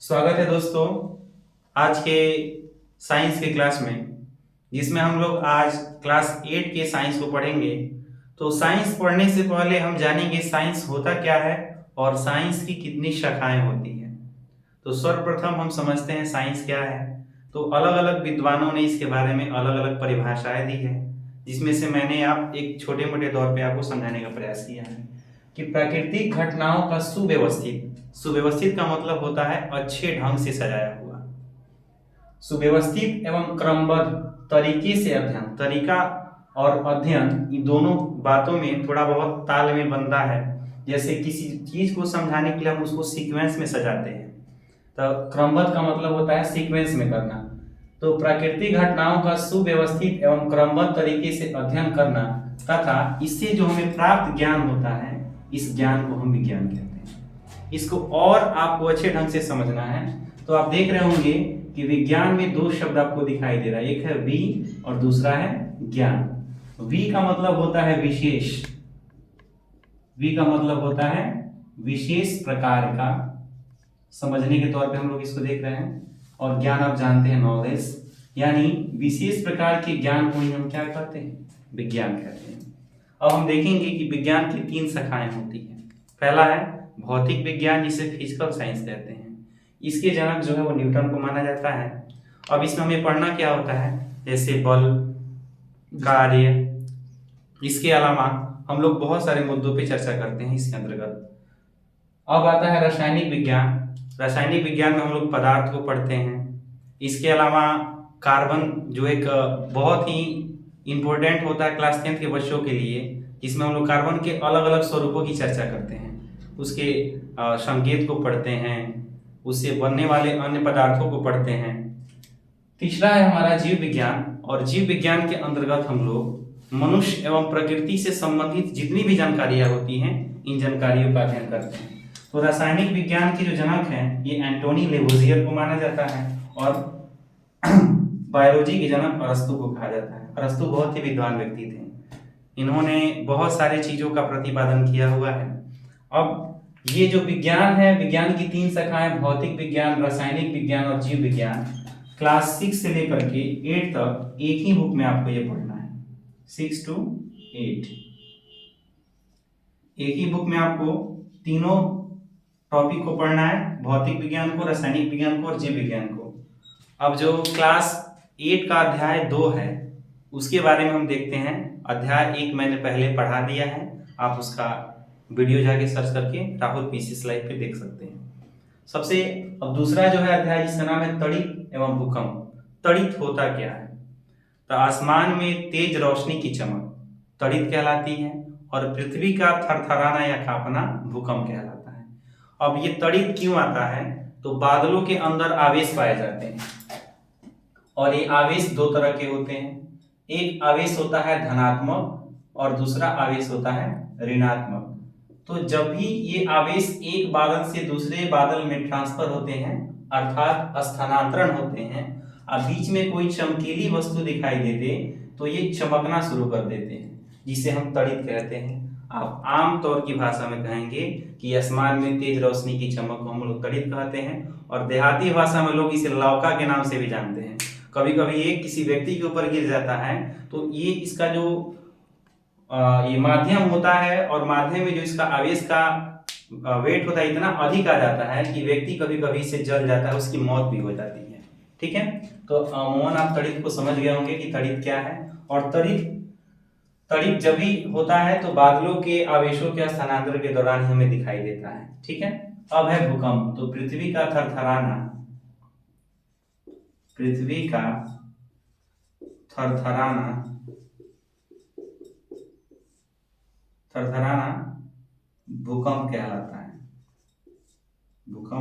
स्वागत है दोस्तों आज के साइंस के क्लास में, जिसमें हम लोग आज क्लास 8 के साइंस को पढ़ेंगे। तो साइंस पढ़ने से पहले हम जानेंगे साइंस होता क्या है और साइंस की कितनी शाखाएं होती हैं। तो सर्वप्रथम हम समझते हैं साइंस क्या है। तो अलग अलग विद्वानों ने इसके बारे में अलग अलग परिभाषाएं दी है, जिसमें से मैंने आप एक छोटे मोटे तौर पे आपको समझाने का प्रयास किया है कि प्राकृतिक घटनाओं का सुव्यवस्थित, सुव्यवस्थित का मतलब होता है अच्छे ढंग से सजाया हुआ, सुव्यवस्थित एवं क्रमबद्ध तरीके से अध्ययन। तरीका और अध्ययन इन दोनों बातों में थोड़ा बहुत तालमेल बनता है। जैसे किसी चीज को समझाने के लिए हम उसको सीक्वेंस में सजाते हैं, तो क्रमबद्ध का मतलब होता है सीक्वेंस में करना। तो प्राकृतिक घटनाओं का सुव्यवस्थित एवं क्रमबद्ध तरीके से अध्ययन करना तथा इससे जो हमें प्राप्त ज्ञान होता है, इस ज्ञान को हम विज्ञान कहते हैं। इसको और आपको अच्छे ढंग से समझना है तो आप देख रहे होंगे कि विज्ञान में दो शब्द आपको दिखाई दे रहा है, एक है वी और दूसरा है ज्ञान। वी का मतलब होता है विशेष, वी का मतलब होता है विशेष प्रकार का, समझने के तौर पे हम लोग इसको देख रहे हैं। और ज्ञान आप जानते हैं नॉलेज, यानी विशेष प्रकार के ज्ञान को ही हम क्या कहते हैं, विज्ञान कहते हैं। अब हम देखेंगे कि विज्ञान की 3 शाखाएं होती हैं। पहला है भौतिक विज्ञान, जिसे फिजिकल साइंस कहते हैं। इसके जनक जो है वो न्यूटन को माना जाता है। अब इसमें हमें पढ़ना क्या होता है, जैसे बल, कार्य। इसके अलावा हम लोग बहुत सारे मुद्दों पे चर्चा करते हैं इसके अंतर्गत। अब आता है रासायनिक विज्ञान। रासायनिक विज्ञान में हम लोग पदार्थ को पढ़ते हैं। इसके अलावा कार्बन, जो एक बहुत ही इंपॉर्टेंट होता है क्लास 10th के बच्चों के लिए, जिसमें हम लोग कार्बन के अलग अलग स्वरूपों की चर्चा करते हैं, उसके संकेत को पढ़ते हैं, उससे बनने वाले अन्य पदार्थों को पढ़ते हैं। तीसरा है हमारा जीव विज्ञान, और जीव विज्ञान के अंतर्गत हम लोग मनुष्य एवं प्रकृति से संबंधित जितनी भी जानकारियां होती हैं, इन जानकारियों का अध्ययन करते हैं। तो रासायनिक विज्ञान के जो जनक हैं ये एंटोनी लेवोजियर को माना जाता है, और बायोलॉजी के जनक अरस्तु को कहा जाता है। अरस्तु बहुत ही विद्वान व्यक्ति थे, इन्होंने बहुत सारे चीजों का प्रतिपादन किया हुआ है। अब ये जो विज्ञान है, विज्ञान की 3 शाखाएं भौतिक विज्ञान, रासायनिक विज्ञान और जीव विज्ञान, क्लास 6 से लेकर के 8 तक एक ही बुक में आपको ये पढ़ना है। 6 to 8 एक ही बुक में आपको तीनों टॉपिक को पढ़ना है, भौतिक विज्ञान को, रासायनिक विज्ञान को और जीव विज्ञान को। अब जो क्लास 8 का अध्याय 2 है उसके बारे में हम देखते हैं। अध्याय 1 मैंने पहले पढ़ा दिया है, आप उसका वीडियो जाके सर्च करके राहुल पीसी लाइव पे देख सकते हैं। सबसे अब दूसरा जो है अध्याय, जिसका नाम है तड़ित एवं भूकंप। तड़ित होता क्या है, तो आसमान में तेज रोशनी की चमक तड़ित कहलाती है, और पृथ्वी का थरथराना या कांपना भूकंप कहलाता है। अब ये तड़ित क्यों आता है, तो बादलों के अंदर आवेश पाए जाते हैं, और ये आवेश 2 तरह के होते हैं। एक आवेश होता है धनात्मक और दूसरा आवेश होता है ऋणात्मक। तो जब भी ये आवेश एक बादल से दूसरे बादल में ट्रांसफर होते हैं, अर्थात स्थानांतरण होते हैं, अब बीच में कोई चमकीली वस्तु दिखाई देते तो ये चमकना शुरू कर देते हैं, जिसे हम तड़ित कहते हैं। आप आम तौर की भाषा में कहेंगे कि आसमान में तेज रोशनी की चमक को हम लोग तड़ित कहते हैं, और देहाती भाषा में लोग इसे लौका के नाम से भी जानते हैं। कभी कभी ये किसी व्यक्ति के ऊपर गिर जाता है तो ये इसका जो ये माध्यम होता है, और माध्यम में जो इसका आवेश का वेट होता है इतना अधिक आ जाता है कि व्यक्ति कभी कभी से जल जाता है, उसकी मौत भी हो जाती है। ठीक है, तो अमूमन आप तड़ित को समझ गए होंगे कि तड़ित क्या है। और तड़ित तड़ित जब भी होता है तो बादलों के आवेशों के स्थानांतरण के दौरान ही हमें दिखाई देता है। ठीक है, अब है भूकंप। तो पृथ्वी का थरथराना, पृथ्वी का थरथराना, थरथराना भूकंप कहलाता है। भूकंप